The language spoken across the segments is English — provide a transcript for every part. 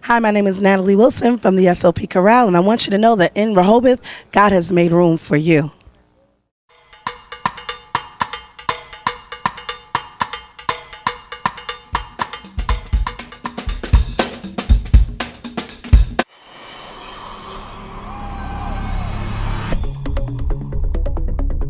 Hi, my name is Natalie Wilson from the SOP Chorale, and I want you to know that in Rehoboth, God has made room for you.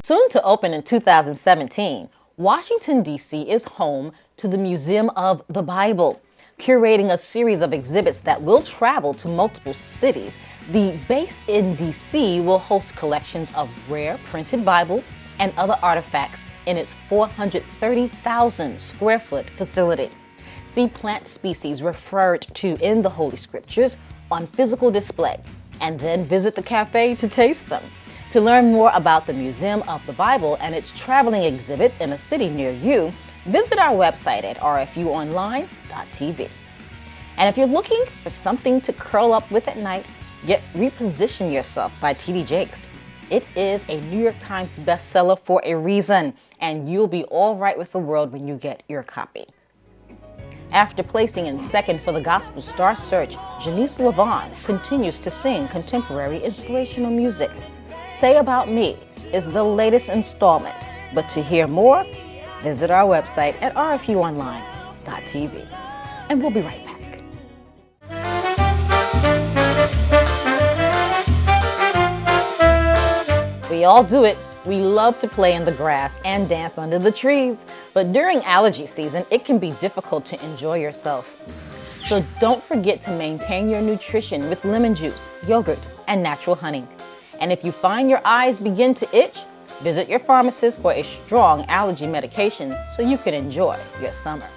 Soon to open in 2017, Washington, D.C. is home to the Museum of the Bible. Curating a series of exhibits that will travel to multiple cities, the base in D.C. will host collections of rare printed Bibles and other artifacts in its 430,000 square foot facility. See plant species referred to in the Holy Scriptures on physical display, and then visit the cafe to taste them. To learn more about the Museum of the Bible and its traveling exhibits in a city near you, visit our website at rfuonline.tv. And if you're looking for something to curl up with at night, get Reposition Yourself by T.D. Jakes. It is a New York Times bestseller for a reason, and you'll be all right with the world when you get your copy. After placing in second for the Gospel Star Search, Janice Lavon continues to sing contemporary inspirational music. Say About Me is the latest installment, but to hear more, visit our website at rfuonline.tv. And we'll be right back. We all do it. We love to play in the grass and dance under the trees. But during allergy season, it can be difficult to enjoy yourself. So don't forget to maintain your nutrition with lemon juice, yogurt, and natural honey. And if you find your eyes begin to itch, visit your pharmacist for a strong allergy medication so you can enjoy your summer.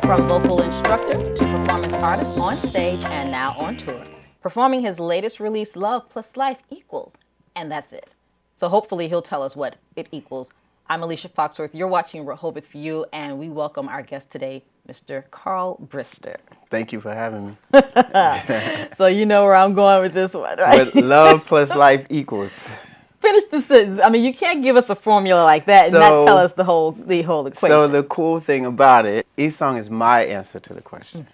From vocal instructor to performance artist on stage and now on tour, performing his latest release, Love Plus Life Equals, and that's it. So hopefully he'll tell us what it equals. I'm Alicia Foxworth. You're watching Rehoboth View, and we welcome our guest today, Mr. Carl Brister. Thank you for having me. So you know where I'm going with this one, right? With love plus life equals. Finish the sentence. I mean, you can't give us a formula like that and not tell us the whole equation. So the cool thing about it, each song is my answer to the question.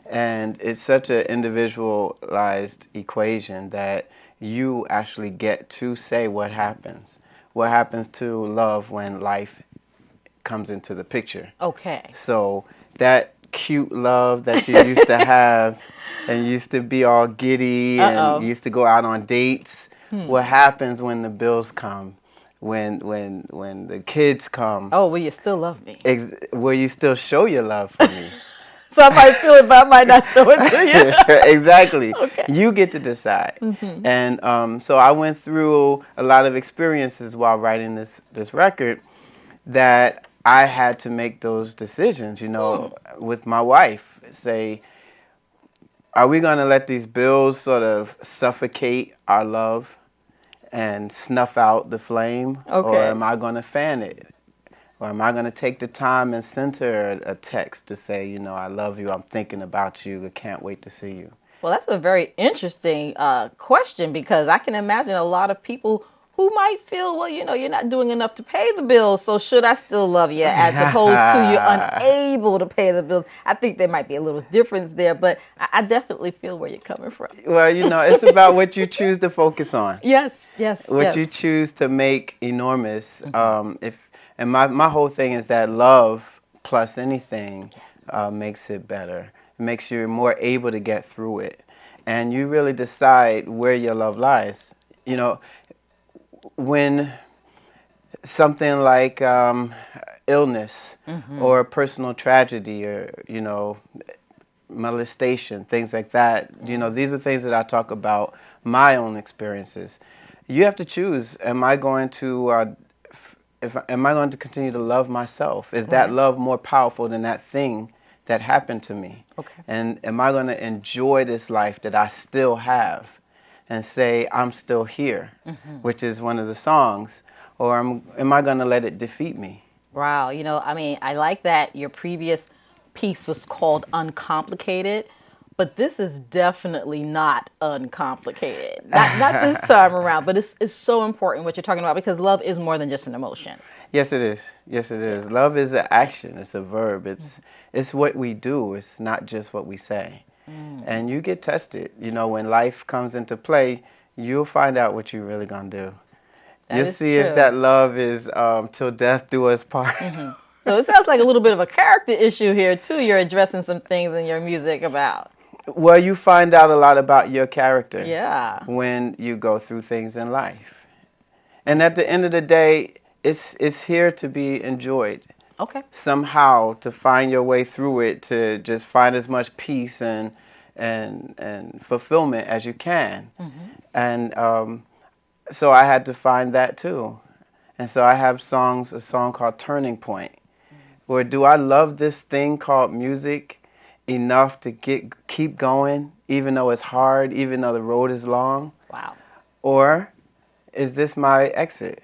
And it's such an individualized equation that you actually get to say what happens. What happens to love when life comes into the picture. Okay. So that cute love that you used to have and used to be all giddy and used to go out on dates. What happens when the bills come, when the kids come? Oh, will you still love me? Will you still show your love for me? So I might feel it, but I might not show it to you. Exactly. Okay. You get to decide. And so I went through a lot of experiences while writing this record that I had to make those decisions, with my wife. Say, are we going to let these bills sort of suffocate our love and snuff out the flame? Okay. Or am I going to fan it? Or am I going to take the time and send her a text to say, I love you, I'm thinking about you, I can't wait to see you? Well, that's a very interesting question, because I can imagine a lot of people who might feel, well, you're not doing enough to pay the bills, so should I still love you, as opposed to you're unable to pay the bills. I think there might be a little difference there, but I definitely feel where you're coming from. Well, it's about what you choose to focus on. Yes. What you choose to make enormous. And my whole thing is that love plus anything makes it better. It makes you more able to get through it. And you really decide where your love lies. When something like illness or personal tragedy or, molestation, things like that, these are things that I talk about, my own experiences. You have to choose, am I going to continue to love myself? Is that love more powerful than that thing that happened to me? Okay. And am I going to enjoy this life that I still have and say, I'm still here, which is one of the songs, or am I going to let it defeat me? Wow. I like that your previous piece was called Uncomplicated, But this is definitely not uncomplicated. Not this time around, but it's so important what you're talking about, because love is more than just an emotion. Yes, it is. Yes, it is. Love is an action. It's a verb. It's what we do. It's not just what we say. And you get tested. You know, when life comes into play, you'll find out what you're really going to do. That You'll is see true. if that love is till death do us part. So it sounds like a little bit of a character issue here, too. You're addressing some things in your music about. Well, you find out a lot about your character Yeah. when you go through things in life. And at the end of the day, it's here to be enjoyed. Okay. Somehow to find your way through it, to just find as much peace and fulfillment as you can. And so I had to find that too. And so I have a song called Turning Point, where do I love this thing called music enough to keep going, even though it's hard, even though the road is long? Wow. Or is this my exit?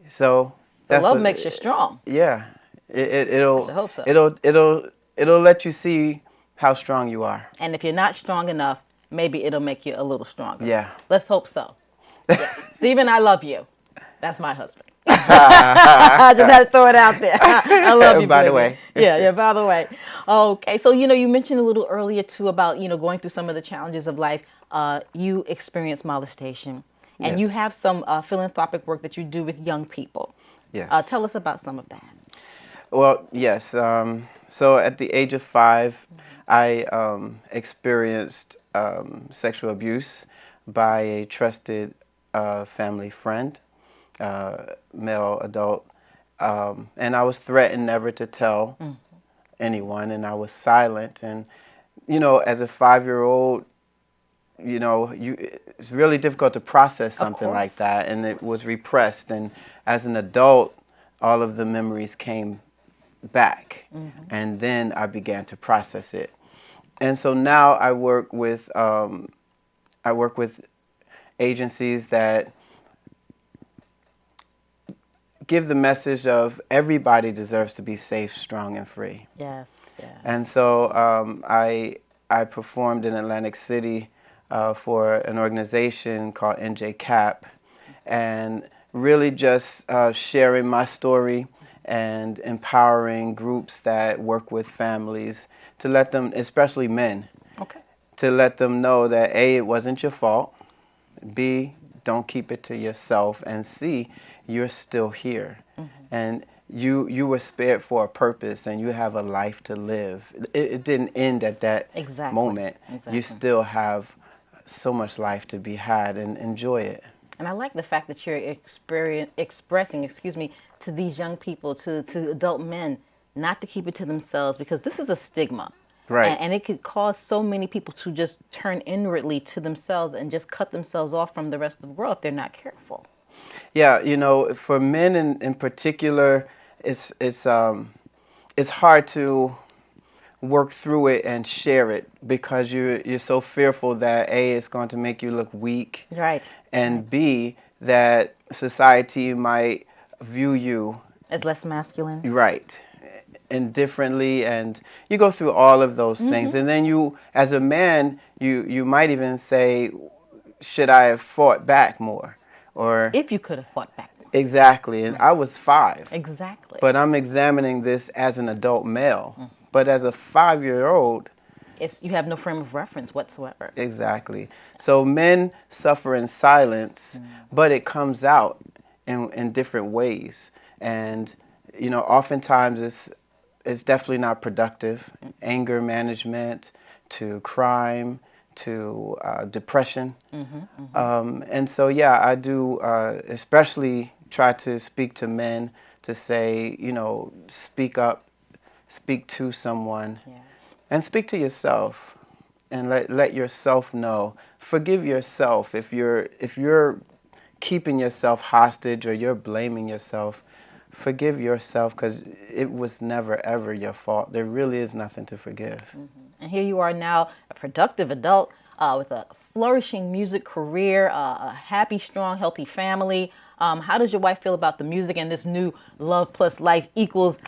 So that's love what, makes you strong. Yeah, it'll. I should hope so. It'll let you see how strong you are. And if you're not strong enough, maybe it'll make you a little stronger. Yeah. Let's hope so. Yes. Stephen, I love you. That's my husband. I just had to throw it out there. I love you, By the baby. way. Yeah, by the way. Okay, so, you mentioned a little earlier, too, about, going through some of the challenges of life. You experienced molestation, and you Yes. have some philanthropic work that you do with young people. Yes. Tell us about some of that. Well, yes. So at the age of 5, I experienced sexual abuse by a trusted family friend, male adult, and I was threatened never to tell anyone, and I was silent. And as a 5-year-old, it's really difficult to process something like that, and it was repressed. And as an adult, all of the memories came back, and then I began to process it. And so now I work with agencies that give the message of everybody deserves to be safe, strong, and free. Yes, yes. And so I performed in Atlantic City for an organization called NJCAP, and really just sharing my story and empowering groups that work with families to let them, especially men, to let them know that A, it wasn't your fault, B, don't keep it to yourself, and C, you're still here. And you were spared for a purpose, and you have a life to live. It didn't end at that moment. Exactly. You still have so much life to be had, and enjoy it. And I like the fact that you're expressing, to these young people, to adult men, not to keep it to themselves, because this is a stigma. Right. And it could cause so many people to just turn inwardly to themselves and just cut themselves off from the rest of the world if they're not careful. Yeah, for men in particular, it's hard to work through it and share it, because you're so fearful that A, it's going to make you look weak, Right. and B, that society might view you As less masculine. right and differently, and you go through all of those things, and then you, as a man, you might even say, should I have fought back more, or If you could have fought back. exactly. And I was 5. Exactly. But I'm examining this as an adult male. But as a 5-year-old, You have no frame of reference whatsoever. exactly. So men suffer in silence, but it comes out in different ways. And, oftentimes it's definitely not productive. Anger management, to crime, to depression. And so, yeah, I do especially try to speak to men to say, speak up, speak to someone, Yes. and speak to yourself, and let yourself know. Forgive yourself if you're keeping yourself hostage, or you're blaming yourself. Forgive yourself, because it was never ever your fault. There really is nothing to forgive. And here you are now, a productive adult with a flourishing music career, a happy, strong, healthy family. How does your wife feel about the music and this new love plus life equals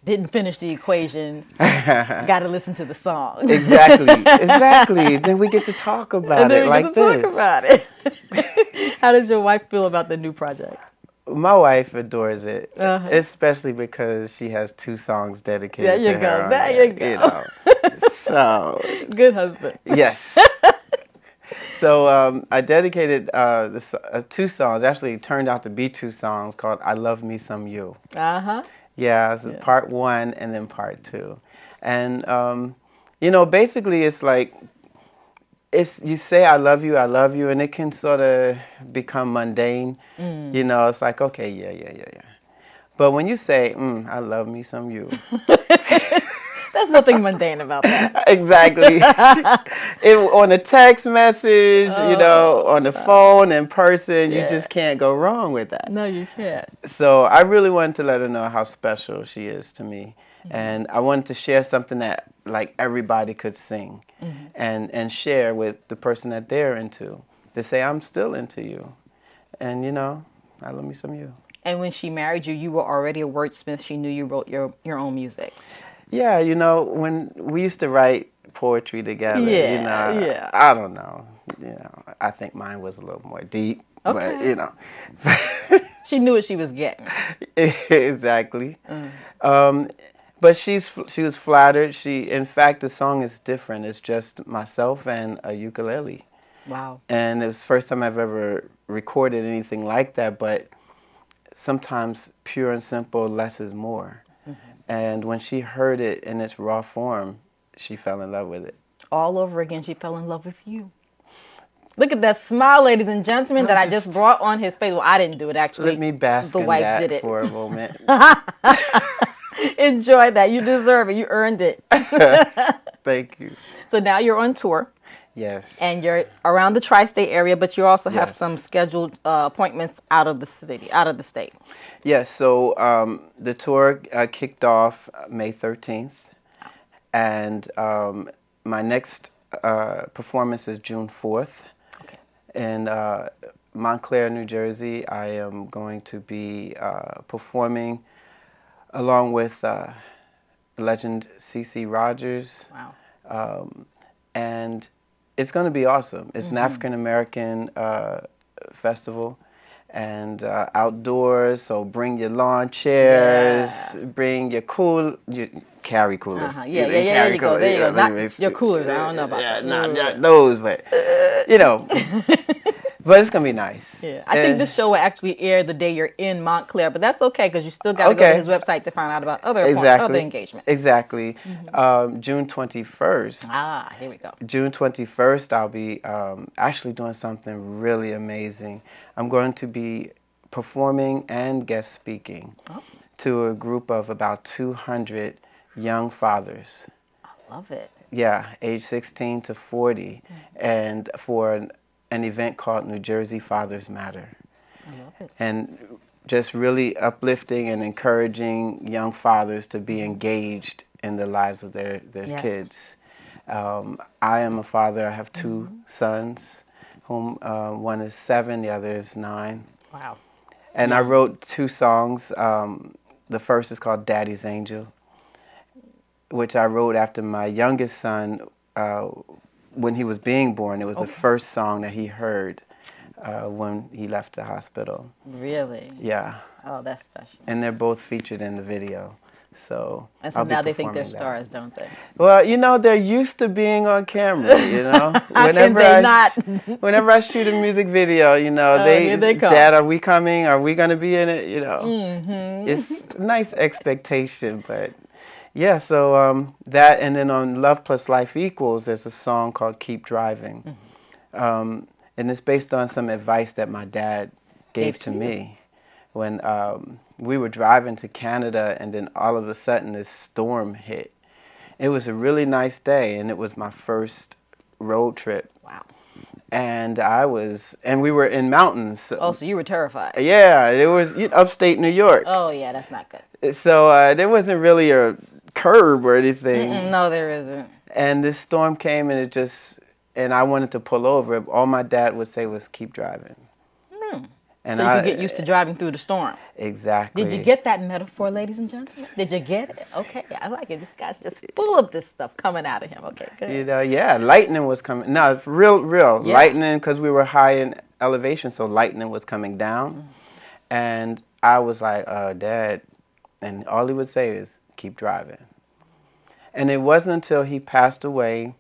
didn't finish the equation. Got to listen to the song. Exactly. Then we get to talk about it like this. Talk about it. How does your wife feel about the new project? My wife adores it, especially because she has 2 songs dedicated to her. There you go. So good husband. Yes. So I dedicated 2 songs. Actually, it turned out to be 2 songs called "I Love Me Some You." Yeah, it's part 1 and then part 2, and basically it's like you say I love you, and it can sort of become mundane. It's like, okay, yeah. But when you say, I love me some you. There's nothing mundane about that. Exactly. On a text message, on the phone, in person, you just can't go wrong with that. No, you can't. So I really wanted to let her know how special she is to me. And I wanted to share something that like everybody could sing and share with the person that they're into. To say, I'm still into you. And, I love me some you. And when she married you, you were already a wordsmith. She knew you wrote your own music. Yeah, when we used to write poetry together, I don't know. I think mine was a little more deep. Okay. But, she knew what she was getting. Exactly. But she was flattered. In fact, the song is different. It's just myself and a ukulele. Wow. And it was the first time I've ever recorded anything like that. But sometimes pure and simple, less is more. And when she heard it in its raw form, she fell in love with it. All over again, she fell in love with you. Look at that smile, ladies and gentlemen, that I just brought on his face. Well, I didn't do it, actually. Let me bask in that for a moment. Enjoy that. You deserve it. You earned it. Thank you. So now you're on tour. Yes. And you're around the tri-state area, but you also have some scheduled appointments out of the state. Yes. So the tour kicked off May 13th. And my next performance is June 4th. Okay. In Montclair, New Jersey. I am going to be performing along with legend C.C. Rogers. Wow. And it's going to be awesome. It's an African-American festival and outdoors, so bring your lawn chairs, bring your carry coolers. There you go. Not your coolers, I don't know about that. Not those, but, but it's going to be nice. Yeah, I think this show will actually air the day you're in Montclair, but that's okay because you still got to go to his website to find out about other engagements. Exactly. June 21st. Here we go. June 21st, I'll be actually doing something really amazing. I'm going to be performing and guest speaking to a group of about 200 young fathers. I love it. Yeah, age 16 to 40, and for an event called New Jersey Fathers Matter. I love it. And just really uplifting and encouraging young fathers to be engaged in the lives of their kids. I am a father. I have 2 sons, whom one is 7, the other is 9. Wow. And I wrote 2 songs. The first is called Daddy's Angel, which I wrote after my youngest son, when he was being born. It was the first song that he heard when he left the hospital. Really? Yeah. Oh, that's special. And they're both featured in the video. So now they think they're stars, don't they? Well, they're used to being on camera, Whenever I shoot a music video, they come. Dad, are we coming? Are we going to be in it? It's a nice expectation, but yeah, so that, and then on Love Plus Life Equals, there's a song called Keep Driving. And it's based on some advice that my dad gave to me when we were driving to Canada, and then all of a sudden this storm hit. It was a really nice day, and it was my first road trip. Wow. And we were in mountains. So you were terrified. Yeah, it was upstate New York. Oh, yeah, that's not good. So there wasn't really a curb or anything. No, there isn't. And this storm came, and I wanted to pull over. All my dad would say was, keep driving. And So you could get used to driving through the storm. Exactly. Did you get that metaphor, ladies and gentlemen? Did you get it? Okay, I like it. This guy's just full of this stuff coming out of him. Okay, good. You know, yeah, lightning was coming. No, it's real. Yeah. Lightning, because we were high in elevation, so lightning was coming down. And I was like, Dad, and all he would say is, keep driving. And it wasn't until he passed away,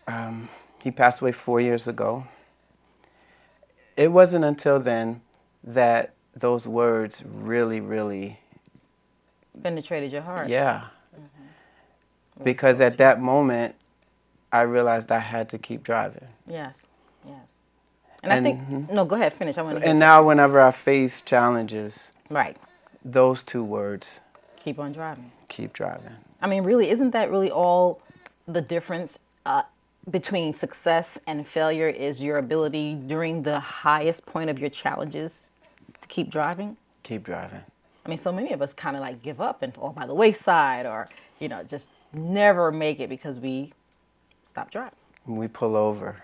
4 years ago. It wasn't until then that those words really, really Penetrated your heart. Yeah. Because at that moment, I realized I had to keep driving. Yes. And I think, no, go ahead, finish. I want to hear. And now whenever I face challenges, Right. those two words, Keep on driving. keep driving. I mean, really, isn't that really all the difference between success and failure is your ability during the highest point of your challenges to keep driving? Keep driving. I mean, so many of us kind of like give up and fall by the wayside or, just never make it because we stop driving. We pull over.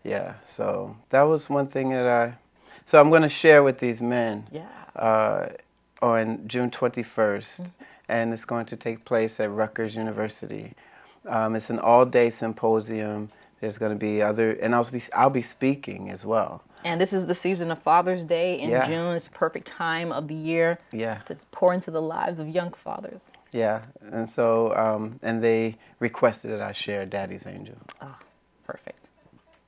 Yeah, so that was one thing that so I'm going to share with these men on June 21st, and it's going to take place at Rutgers University. It's an all-day symposium. There's going to be and I'll be speaking as well. And this is the season of Father's Day in June. It's the perfect time of the year to pour into the lives of young fathers. Yeah, and so, and they requested that I share Daddy's Angel. Oh, perfect.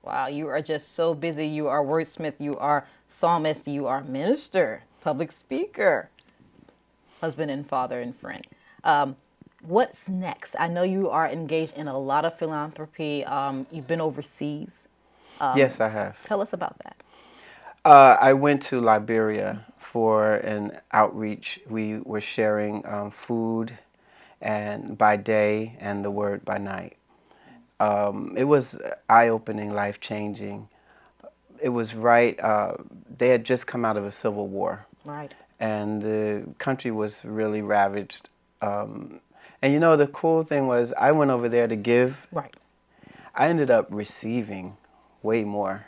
Wow, you are just so busy. You are wordsmith, you are psalmist, you are minister, public speaker, husband and father and friend. What's next? I know you are engaged in a lot of philanthropy. You've been overseas. Yes, I have. Tell us about that. I went to Liberia for an outreach. We were sharing food and by day and the word by night. It was eye-opening, life-changing. It was right. They had just come out of a civil war. Right. And the country was really ravaged. And the cool thing was I went over there to give. Right. I ended up receiving way more.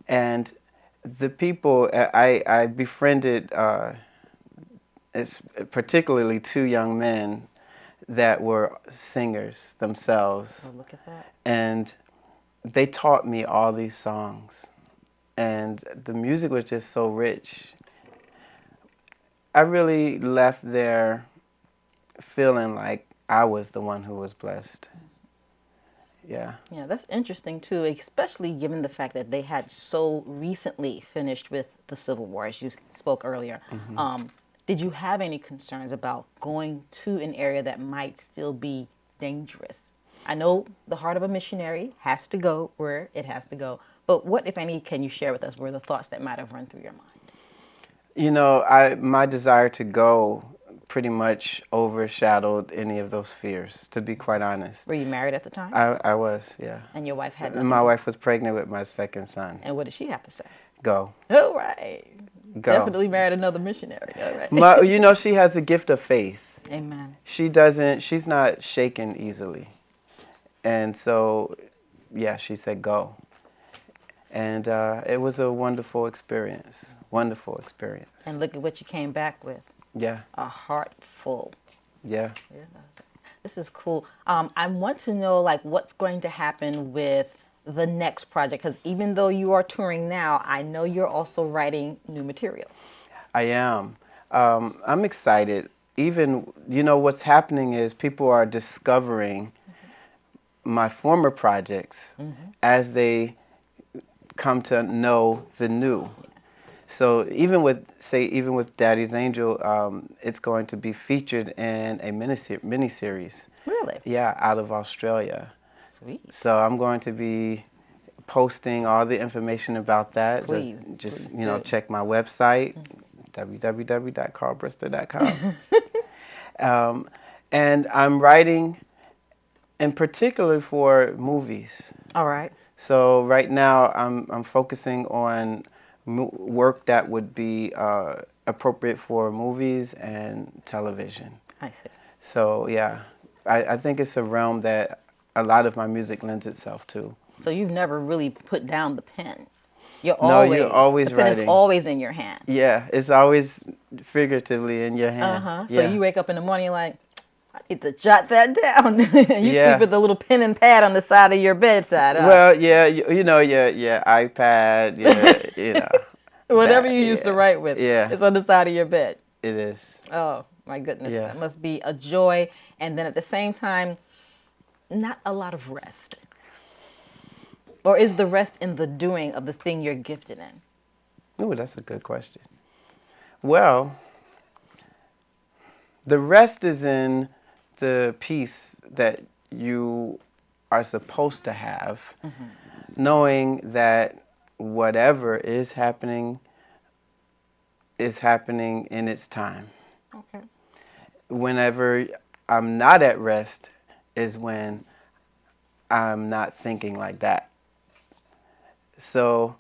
And the people I befriended, it's particularly two young men that were singers themselves. Oh, look at that. And they taught me all these songs. And the music was just so rich. I really left there feeling like I was the one who was blessed. Yeah. Yeah, that's interesting too, especially given the fact that they had so recently finished with the Civil War, as you spoke earlier. Did you have any concerns about going to an area that might still be dangerous? I know the heart of a missionary has to go where it has to go, but what, if any, can you share with us were the thoughts that might have run through your mind? My desire to go pretty much overshadowed any of those fears, to be quite honest. Were you married at the time? I was, yeah. And your wife had nothing? My wife was pregnant with my second son. And what did she have to say? Go. All right. Go. Definitely married another missionary. All right. She has the gift of faith. Amen. She's not shaken easily. And so, she said go. And it was a wonderful experience. Wonderful experience. And look at what you came back with. Yeah. A heart full. Yeah. This is cool. I want to know, what's going to happen with the next project? Because even though you are touring now, I know you're also writing new material. I am. I'm excited. Even, what's happening is people are discovering my former projects as they come to know the new. So even with Daddy's Angel, it's going to be featured in a miniseries. Really? Yeah, out of Australia. Sweet. So I'm going to be posting all the information about that. Please. Just check my website, www.carlbrister.com. And I'm writing in particular for movies. All right. So right now I'm focusing on work that would be appropriate for movies and television. I see. So I think it's a realm that a lot of my music lends itself to. So you've never really put down the pen? You're No, always, you're always the pen is writing. always in your hand. Yeah, it's always figuratively in your hand. Uh-huh. So Yeah. you wake up in the morning, you're like, I need to jot that down. You Yeah. sleep with a little pen and pad on the side of your bedside. Huh? Well, yeah, you know, your iPad, you know. Whatever that, you used to yeah. write with, Yeah. it's on the side of your bed. It is. Oh, my goodness. Yeah. That must be a joy. And then at the same time, not a lot of rest. Or is the rest in the doing of the thing you're gifted in? Ooh, that's a good question. Well, the rest is in the peace that you are supposed to have, knowing that whatever is happening in its time. Okay. Whenever I'm not at rest is when I'm not thinking like that. So,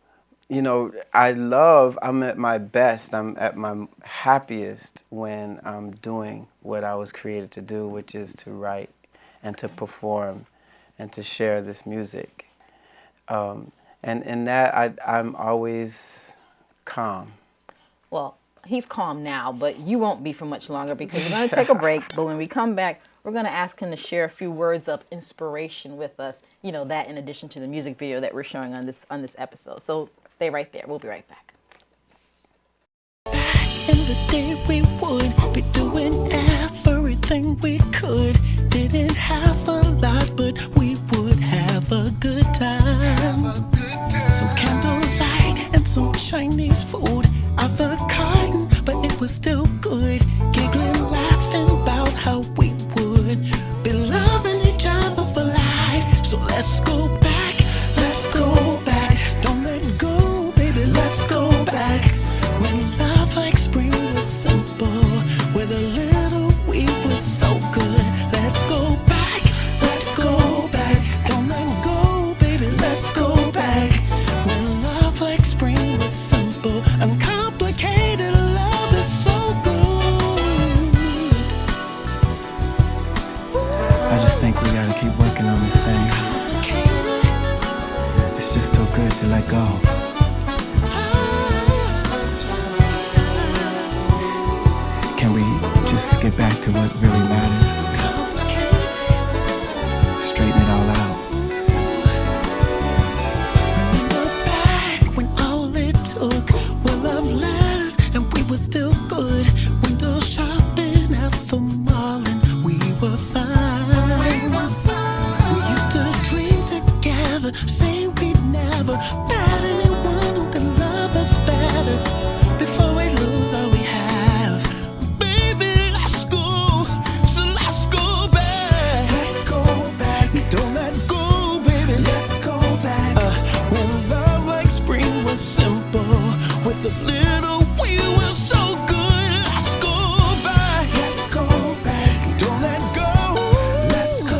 you know, I'm at my best, I'm at my happiest when I'm doing what I was created to do, which is to write and to perform and to share this music. And in that, I'm always calm. Well, he's calm now, but you won't be for much longer because we're going to take a break. But when we come back, we're going to ask him to share a few words of inspiration with us. You know, that in addition to the music video that we're showing on this episode. So stay right there. We'll be right back. In the day we would be doing everything we could. Didn't have a lot, but we would have a good time. Some candlelight and some Chinese food. Avocado, but it was still good. Giggling, laughing about how we would be loving each other for life. So let's go back, let's go back. Don't let go, baby, let's go back. When love like spring was simple, with a little we were so good. Let's go back, let's go back. Don't let go, baby, let's go back. When love like spring was simple, uncomplicated love is so good. I just think we gotta keep working on this thing. It's just so good to let go. Can we just get back to what really matters? Straighten it all out. Remember back when all it took were love letters and we were still good. Window shopping at the mall and we were fine. We used to dream together, say we'd never met anyone who could love us better. Before we lose all we have, baby, let's go. So let's go back. Let's go back. Don't let go, baby. Let's go back. When love like spring was simple, with a little we were so good. Let's go back. Let's go back. Don't let go. Let's go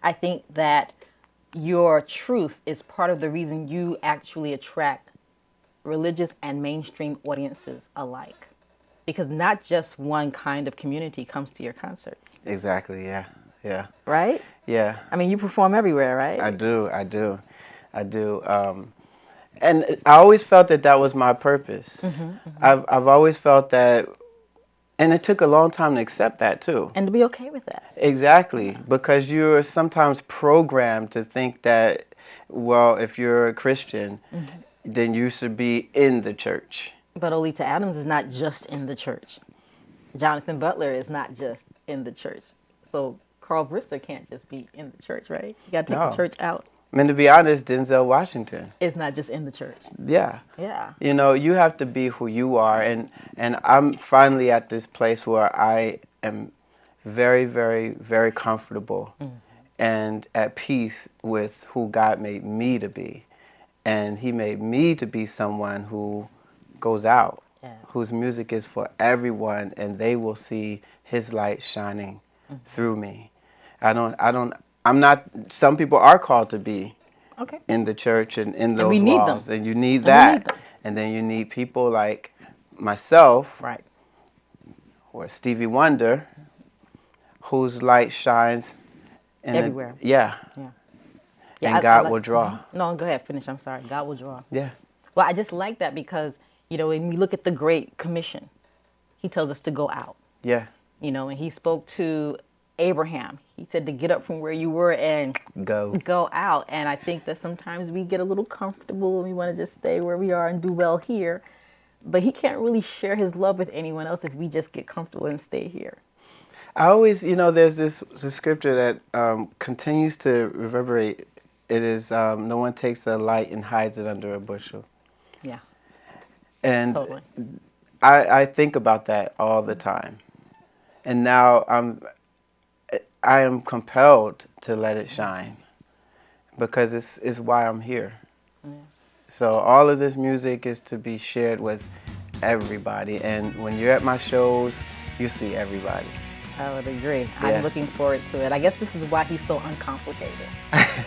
I think that your truth is part of the reason you actually attract religious and mainstream audiences alike. Because not just one kind of community comes to your concerts. Exactly, yeah. Yeah. Right? Yeah. I mean, you perform everywhere, right? I do. And I always felt that that was my purpose. I've always felt that, and it took a long time to accept that too. And to be okay with that. Exactly, because you're sometimes programmed to think that, well, if you're a Christian, then you should be in the church. But Olita Adams is not just in the church. Jonathan Butler is not just in the church. So Carl Brister can't just be in the church, right? You got to take the church out. I mean, to be honest, Denzel Washington. It's not just in the church. Yeah. Yeah. You know, you have to be who you are. And I'm finally at this place where I am very, very, very comfortable and at peace with who God made me to be. And he made me to be someone who goes out, whose music is for everyone, and they will see his light shining through me. I'm not, some people are called to be in the church and in those walls. And you need that. And then you need people like myself, or Stevie Wonder, whose light shines in everywhere. And God will draw. No, go ahead, finish. I'm sorry. God will draw. Yeah. Well, I just like that because, you know, when we look at the Great Commission, he tells us to go out. Yeah. You know, and he spoke to Abraham. He said to get up from where you were and go out. And I think that sometimes we get a little comfortable and we want to just stay where we are and do well here. But he can't really share his love with anyone else if we just get comfortable and stay here. I always, you know, there's this scripture that continues to reverberate. It is, no one takes a light and hides it under a bushel. Yeah. And totally. I think about that all the time. And now I am compelled to let it shine because it's why I'm here. Yeah. So all of this music is to be shared with everybody. And when you're at my shows, you see everybody. I would agree. Yeah. I'm looking forward to it. I guess this is why he's so uncomplicated.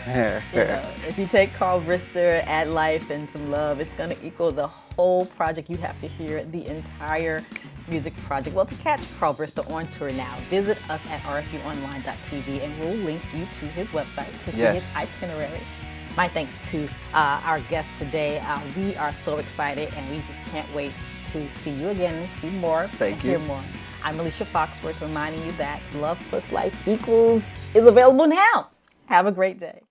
You know, if you take Carl Brister, add life and some love, it's going to equal the whole project. You have to hear the entire music project. Well, to catch Carl Brister on tour now, visit us at rfuonline.tv and we'll link you to his website to see his itinerary. My thanks to our guest today. We are so excited and we just can't wait to see you again and see more and hear more. I'm Alicia Foxworth reminding you that Love Plus Life Equals is available now. Have a great day.